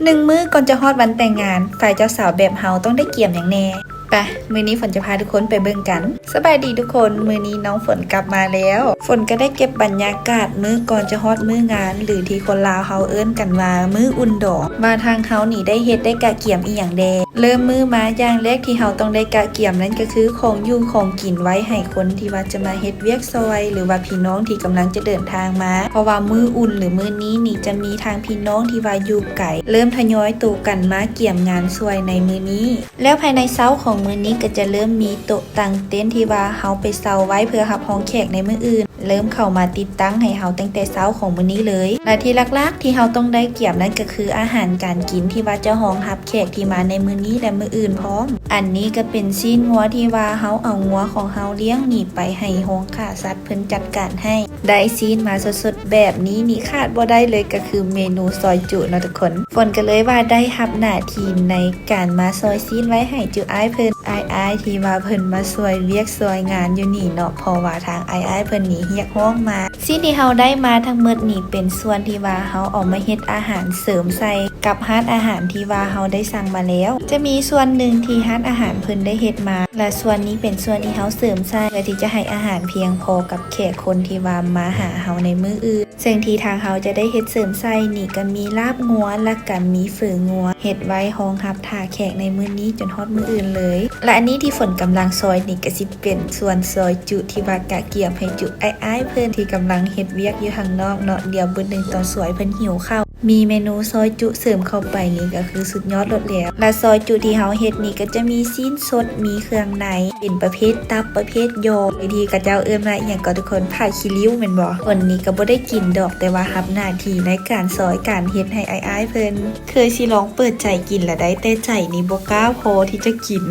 1 มื้อก่อนจะฮอดวันแต่งงานฝ่ายเจ้าสาวแบบเฮาต้องได้เกี่ยมอย่างแน่ไปมื้อนี้ฝนจะพาทุกคนไปเบิ่งกันสบายดีทุกคนมื้อนี้น้องฝนกลับมาแล้วฝนก็ได้เก็บบรรยากาศมื้อก่อนจะฮอดมื้องานหรือที่คนลาวเฮาเอิ้นกันว่ามื้ออุ่นดอกมาทางเฮานี่ได้เฮ็ดได้กะเกี่ยมอีหยังแดเริ่มมื้อมาอย่างแรกที่เฮาต้องได้กะเกี่ยมนั่นก็คือของอยู่ของกินไว้ให้คนที่ว่าจะมาเฮ็ดเวียกซอยหรือว่าพี่น้องที่กำลังจะเดินทางมาเพราะว่ามื้ออุ่นหรือมื้อนี้นี่จะมีทางพี่น้องที่ว่าอยู่ไกลเริ่มทยอยตัวกันมาเกี่ยมงานซวยในมื้อนี้แล้วภายในเช้าของมื้อนี้ก็จะเริ่มมีโต๊ะตั้งเต็นท์ที่ว่าเฮาไปเซาไว้เพื่อรับรองแขกในมื้ออื่นเริ่มเข้ามาติดตั้งให้เฮาตั้งแต่เช้าของมื้อนี้เลยและที่หลักๆที่เฮาต้องได้เกี่ยมนั่นก็คืออาหารการกินที่ว่าจะรองรับแขกที่มาในมื้อนี้และมื้ออื่นพร้อมอันนี้ก็เป็นซีนงัวที่ว่าเฮาเอางัวของเฮาเลี้ยงนี่ไปให้โรงฆ่าสัตว์เพิ่นจัดการให้ได้ซีนมาสดๆแบบนี้นี่ขาดบ่ได้เลยก็คือเมนูซอยจุเนาะทุกคนฝนก็เลยว่าได้รับหน้าที่ในการมาซอยซีนไว้ให้จุอ้ายเพิ่นอ้ายที่ว่าเพิ่นมาซวยเวียกซอยงานอยู่นี่เนาะเพราะว่าทางอ้ายเพิ่นนี่เรียกร้องมาซีนที่เฮาได้มาทั้งหมดนี่เป็นส่วนที่ว่าเฮาเอามาเฮ็ดอาหารเสริมใส่กับร้านอาหารที่ว่าเฮาได้สั่งมาแล้วจะมีส่วนหนึ่งที่ร้านอาหารเพิ่นได้เฮ็ดมาและส่วนนี้เป็นส่วนที่เฮาเสริมใส่เพื่อที่จะให้อาหารเพียงพอกับแขกคนที่ว่ามาหาเฮาในมื้ออื่นซึ่งที่ทางเฮาจะได้เฮ็ดเสริมใส่นี่ก็มีลาบงัวและก็มีฝืองัวเฮ็ดไว้รองรับท่าแขกในมื้อนี้จนฮอดมื้ออื่นเลยและอันนี้ที่ฝนกำลังซอยนี่ก็สิเป็นส่วนซอยจุที่ว่ากะเกี่ยมให้จุอ้ายเพิ่นที่กำลังเฮ็ดเวียกอยู่ข้างนอกเนาะเดี๋ยวมื้อนึงตอนสวยเพิ่นหิวข้าวมีเมนูซอยจุเสริมเข้าไปนี่ก็คือสุดยอดลดแล้วและซอยจุที่เฮาเฮ็ดนี่ก็จะมีซีนสดมีเครื่องในเป็นประเภทตับประเภทยอวิธีกระเจ้าเอิ้นว่าอีหยังก็ทุกคนผ้าขี้ริ้วแม่นบ่คนนี้ก็บ่ได้กินดอกแต่ว่ารับหน้าที่ในการซอยการเฮ็ดให้อ้ายเพิ่นเคยสิลองเปิดใจกินละได้แต่ใจนี่บ่กล้าพอที่จะกิน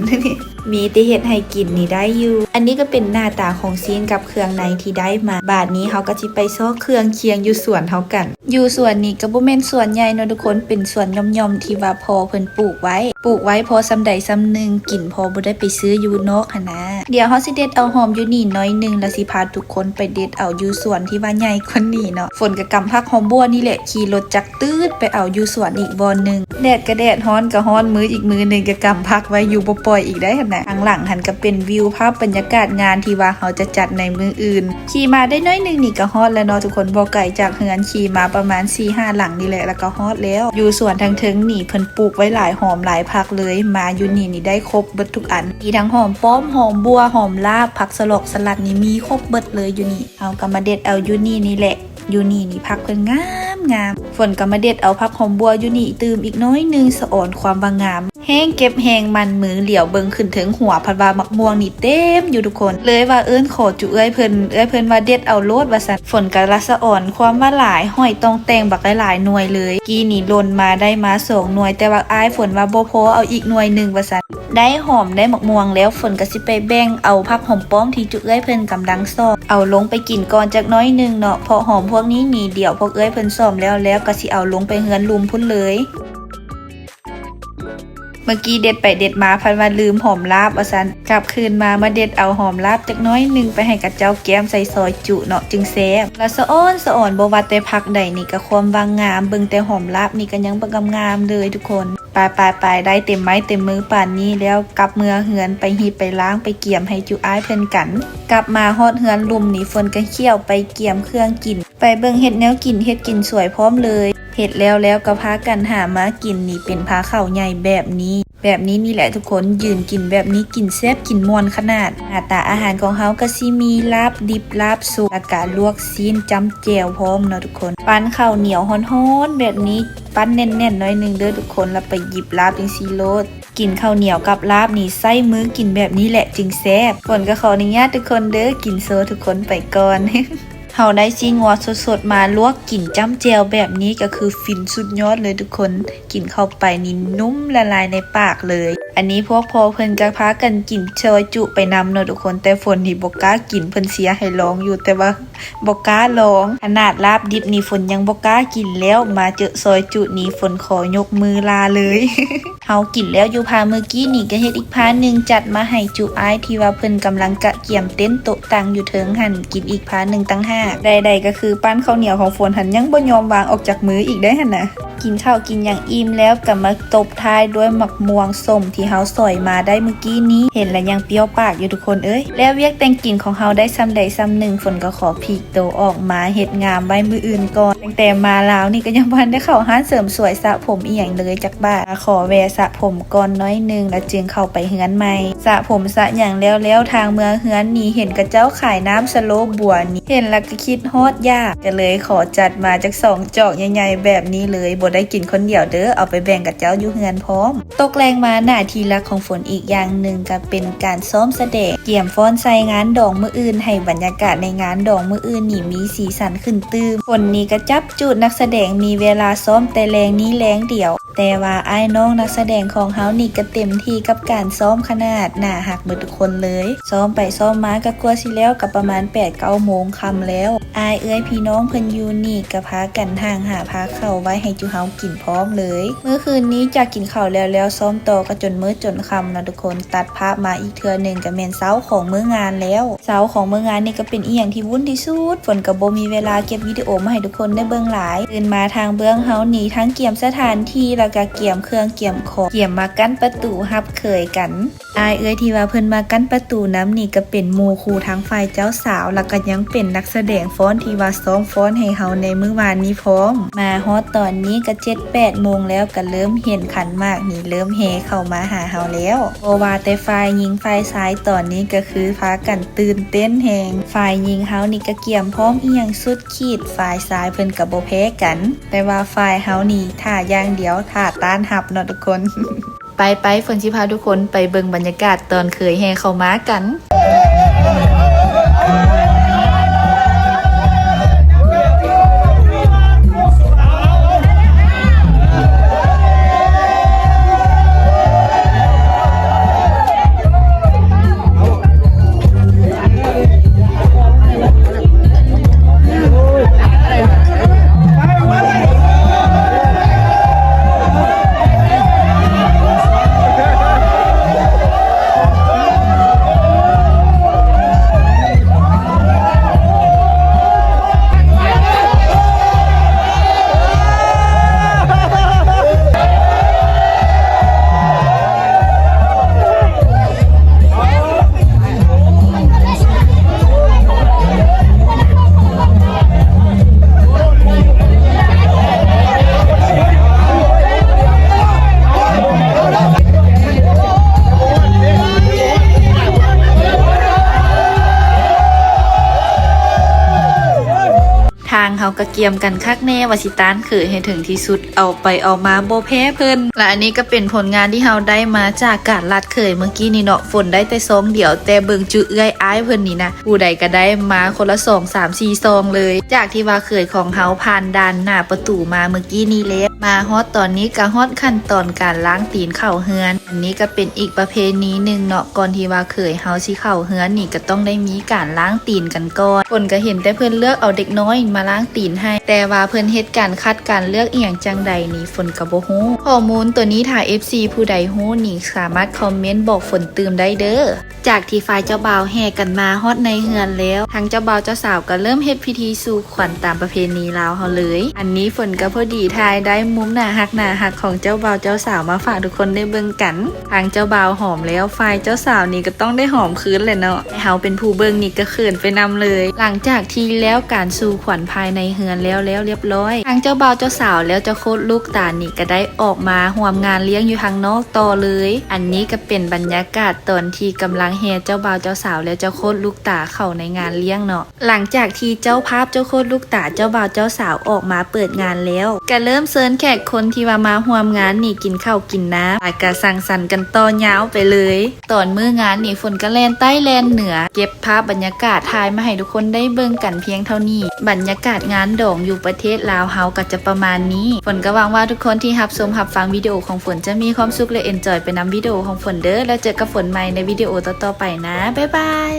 มีแต่เฮ็ดให้กินนี่ได้อยู่อันนี้ก็เป็นหน้าตาของซีนกับเครื่องในที่ได้มาบาดนี้เฮาก็สิไปซ้อเครื่องเคียงอยู่สวนเฮากันอยู่สวนนี้ก็บ่แม่นสวนใหญ่เนาะทุกคนเป็นสวนย่อมๆที่ว่าพอเพิ่นปลูกไว้พอซำใดซำหนึงกินพอบ่ได้ไปซื้ออยู่นอกหั่นนะเดี๋ยวเฮาสิเด็ดเอาหอมอยู่นี่น้อยนึงแล้วสิพาทุกคนไปเด็ดเอาอยู่สวนที่ว่าใหญ่กว่านี้เนาะฝนก็กำผักหอมบัวนี่แหละขี่รถจักรตืดไปเอาอยู่สวนอีกบ่นึงแดดก็แดดร้อนก็ร้อนมื้ออีกมื้อนึงก็กำผักไว้อยู่บ่ปล่อยอีกได้หั่นนะข้างหลังหันก็เป็นวิวภาพบรรยากาศงานที่ว่าเขาจะจัดในมื้ออื่นขี่มาได้น้อยนึงนี่ก็ฮอดแล้วเนาะทุกคนบ่ไกลจากเฮือนขี่มาประมาณ 4-5 หลังนี่แหละแล้วก็ฮอดแล้วอยู่สวนทางเทิงนี่เพิ่นปลูกไว้หลายหอมหลายผักเลยมาอยู่นี่ได้ครบเบิดทุกอันมีทั้งหอมป้อมหอมบัวหอมลาบผักสลอกสลัดนี่มีครบเบิดเลยอยู่นี่เอาก็มาเด็ดเอาอยู่นี่แหละอยู่นี่ผักเพิ่นงามฝนก็มาเด็ดเอาผักหอมบัวอยู่นี่ตื่มอีกน้อยนึงสะอ่อนความว่างามแห้งเก็บแห้งมันมือเหลียวเบิงขึ้นถึงหัวพัดว่ามักม่วงนี่เต็มอยู่ทุกคนเลยว่าขอจุเอ้ยเพิ่นว่าเด็ดเอาโลดว่าซั่นฝนก็ละสะอ่อนความว่าหลายห้อยต้องแต่งบักหลายหน่วยเลยกี้นี่หล่นมาได้มา2หน่วยแต่ว่าอ้ายฝนว่าบ่พอเอาอีกหน่วยนึงว่าซั่นได้หอมได้มักม่วงแล้วฝนก็สิไปแบ่งเอาผักหอมป้อมที่จุเอ้ยเพิ่นกำลังซ่อมเอาลงไปกินก่อนจักน้อยนึงเนาะเพราะหอมพวกนี้นี่เดี๋ยวพวกเอ้ยเพิ่นซ่อมแล้วก็สิเอาลงไปเฮือนลุมพุ่นเลยเมื่อกี้เด็ดไปเด็ดมาพันว่าลืมหอมลาบว่าซั่นกลับคืนมาเด็ดเอาหอมลาบจักน้อยนึงไปให้กับเจ้าแก้มใส่ซอยจุเนาะจึงแซ่บแล้วสะอ่อนบ่ว่าแต่ผักใดนี่ก็ความว่างงามเบิ่งแต่หอมลาบนี่ก็ยังบ่งามเลยทุกคนไปได้เต็มไม้เต็มมือป่านนี้แล้วกลับเมือเหือนไปหีบไปล้างไปเกี่ยมให้จุอ้ายเพิ่นกันกลับมาฮอดเหือนลุมนี่ฝนก็เคี่ยวไปเกี่ยมเครื่องกินไปเบิ่งเฮ็ดแนวกินเฮ็ดกินสวยพร้อมเลยเฮ็ดแล้วก็พากันหามากินนี่เป็นพาข้าวใหญ่แบบนี้นี่แหละทุกคนยืนกินแบบนี้กินแซ่บกินม่วนขนาดหน้าตาอาหารของเฮาก็สิมีลาบดิบลาบสุกแล้วก็ลวกซีนจ้ำแจ่วพร้อมเนาะทุกคนปั้นข้าวเหนียวฮ้อนๆแบบนี้ปั้นแน่นๆหน่อยนึงเด้อทุกคนแล้วไปหยิบลาบจังซี่โลดกินข้าวเหนียวกับลาบนี่ใส่มือกินแบบนี้แหละจึงแซ่บฝนก็ขออนุญาตทุกคนเด้อกินโซทุกคนไปก่อน เฮาได้ซีงัวสดๆมาลวกกินจ้ำแจ่วแบบนี้ก็คือฟินสุดยอดเลยทุกคนกินเข้าไปนี่นุ่มละลายในปากเลยอันนี้พวกพอเพิ่นก็พากันกินซอยจุไปนำเนาะทุกคนแต่ฝนนี่บ่กล้ากินเพิ่นเสียให้ลองอยู่แต่ว่าบ่กล้าลองขนาดลาบดิบนี่ฝนยังบ่กล้ากินแล้วมาเจอซอยจุนี่ฝนขอยกมือลาเลย เฮากินแล้วอยู่พาเมื่อกี้นี่ก็เฮ็ดอีกพานึงจัดมาให้จุอ้ายที่ว่าเพิ่นกำลังกะเกี่ยมเต็นท์โต๊ะตั้งอยู่เทิงหั่นกินอีกพานึงตั้ง5ใดๆก็คือปั้นข้าวเหนียวของฝนหันยังบ่ยอมวางออกจากมืออีกได้หั่นน่ะ กินข้าวกินอย่างอิ่มแล้วก็มาตบท้ายด้วยหมักม่วงส้มที่เฮาสอยมาได้เมื่อกี้นี้เห็นแล้วยังเปรี้ยวปากอยู่ทุกคนเอ้ยแล้วเวียกแต่งกินของเฮาได้ซ้ำใดซ้ำหนึ่งฝนก็ขอพีกโตวออกมาเฮ็ดงามไว้มืออื่นก่อนตั้งแต่มาลาวนี่ก็ยังบ่ทันได้เข้าร้านเสริมสวยสระผมอีหยังเลยจักบ้าขอแวะสระผมก่อนน้อยนึงแล้วจึงเข้าไปเฮือนใหม่สระผมสระอย่างแล้วทางเมืองเฮือนนี่เห็นกระเจ้าขายน้ำสโลบัวนี่เห็นแล้วก็คิดฮอดยากก็เลยขอจัดมาจาก2จอกใหญ่ๆแบบนี้เลยบ่ได้กินคนเดียวเด้อเอาไปแบ่งกับเจ้าอยู่เฮือนพร้อมตกแรงมาหน้าที่หลักของฝนอีกอย่างหนึ่งก็เป็นการซ้อมแสดงเกี่ยมฟ้อนใส่งานดองมื้ออื่นให้บรรยากาศในงานดองมื้ออื่นนี่มีสีสันขึ้นตื้มฝนนี่ก็จับจุดนักแสดงมีเวลาซ้อมแต่แรงนี้แรงเดียวแต่ว่าอ้ายน้องนักแสดงของเฮานี่ก็เต็มที่กับการซ้อมขนาดหน้าหักหมดทุกคนเลยซ้อมไปซ้อมมาก็กลัวสิแล้วกับประมาณ 8-9 โมงค่ำแล้วอ้ายเอ้ยพี่น้องเพิ่นอยู่นี่ก็พากันห่างหาพาเข้าไว้ให้จุเฮากินพร้อมเลยเมื่อคืนนี้จากกินข้าวแล้วซ้อมต่อก็จนมื้อจนค่ำนะทุกคนตัดภาพมาอีกเทื่อนึงก็แม่นเช้าของมื้องานแล้วเช้าของมื้องานนี่ก็เป็นอีหยังที่วุ่นที่สุดฝนก็บ่มีเวลาเก็บวิดีโอมาให้ทุกคนได้เบิ่งหลายตื่นมาทางเบื้องเฮานี่ทั้งเกี่ยมสถานที่แล้วก็เกี่ยมเครื่องเกี่ยมของเกี่ยมมากั้นประตูฮับเคยกันอายเอ้ยที่ว่าเพิ่นมากั้นประตูน้ำนี่ก็เป็นหมู่คู่ทั้งฝ่ายเจ้าสาวแล้วก็ยังเป็นนักแสดงฟ้อนที่ว่าซ้อมฟ้อนให้เฮาในมื้อวานนี้พร้อมมาฮอดตอนนี้ก็ 7-8 โมงแล้วก็เริ่มเห็นขันหมากนี่เริ่มเฮเข้ามาหาเฮาแล้วเพราะว่าแต่ฝ่ายหญิงฝ่ายชายตอนนี้ก็คือพากันตื่นเต้นแฮงฝ่ายหญิงเฮานี่ก็เกี่ยมพร้อมอีหยังสุดขีดฝ่ายชายเพิ่นก็บ่แพ้กันแต่ว่าฝ่ายเฮานี่ท่าอย่างเดียวท่าต้านหับเนาะทุกคน ไปฝนสิพาทุกคนไปเบิ่งบรรยากาศตอนเคยแห่เข้ามากันทางเฮาก็เกียมกันคักแน่ว่าสิตานคือให้ถึงที่สุดเอาไปเอามาบ่แพ้เพิ่นและอันนี้ก็เป็นผลงานที่เฮาได้มาจากการลัดเคยเมื่อกี้นี่เนาะฝนได้แต่ซองเดียวแต่เบิ่งจุเอื้อยอ้ายเพิ่นนี่นะผู้ใดก็ได้มาคนละ2 3 4ซองเลยจากที่ว่าเคยของเฮาผ่านด่านหน้าประตูมาเมื่อกี้นี่แล้วมาฮอดตอนนี้ก็ฮอดขั้นตอนการล้างตีนเข้าเฮือนอันนี้ก็เป็นอีกประเพณีนึงเนาะก่อนที่ว่าเคยเฮาสิเข้าเฮือนนี่ก็ต้องได้มีการล้างตีนกันก่อนฝนก็เห็นแต่เพิ่นเลือกเอาเด็กน้อยมาล้างตีนให้แต่ว่าเพิ่นเฮ็ดการคัดการเลือกอีหยังจังใดนี่ฝนก็บ่ฮู้ข้อมูลตัวนี้ถ้า FC ผู้ใดฮู้นี่สามารถคอมเมนต์บอกฝนเติมได้เด้อจากที่ฝ่ายเจ้าบ่าวแห่กันมาฮอดในเฮือนแล้วทั้งเจ้าบ่าวเจ้าสาวก็เริ่มเฮ็ดพิธีสู่ขวัญตามประเพณีลาวเฮาเลยอันนี้ฝนก็พอดีทายได้มุมหน้าฮักของเจ้าบ่าวเจ้าสาวมาฝากทุกคนได้เบิ่งกันทางเจ้าบ่าวหอมแล้วฝ่ายเจ้าสาวนี่ก็ต้องได้หอมคืนแหละเนาะเฮาเป็นผู้เบิ่งนี่ก็เขินไปนำเลยหลังจากที่แล้วการสู่ขวัญภายในเฮือนแล้วเรียบร้อยทางเจ้าบ่าวเจ้าสาวแล้วเจ้าโคตรลูกตานี่ก็ได้ออกมาร่วมงานเลี้ยงอยู่ทางนอกต่อเลยอันนี้ก็เป็นบรรยากาศตอนที่กำลังแห่เจ้าบ่าวเจ้าสาวแล้วเจ้าโคตรลูกตาเข้าในงานเลี้ยงเนาะหลังจากที่เจ้าภาพเจ้าโคตรลูกตาเจ้าบ่าวเจ้าสาวออกมาเปิดงานแล้วก็เริ่มเชิญแขกคนที่ว่ามาร่วมงานนี่กินข้าวกินน้ำแล้วก็สังสรรค์กันต่อยาวไปเลยตอนมื้องานนี่ฝนก็แล่นใต้แล่นเหนือเก็บภาพบรรยากาศถ่ายมาให้ทุกคนได้เบิ่งกันเพียงเท่านี้บรรยากาศงานดองอยู่ประเทศลาวเฮาก็จะประมาณนี้ฝนก็หวังว่าทุกคนที่รับชมรับฟังวิดีโอของฝนจะมีความสุขและเอนจอยไปนำวิดีโอของฝนเด้อแล้วเจอกับฝนใหม่ในวิดีโอต่อๆไปนะบ๊ายบาย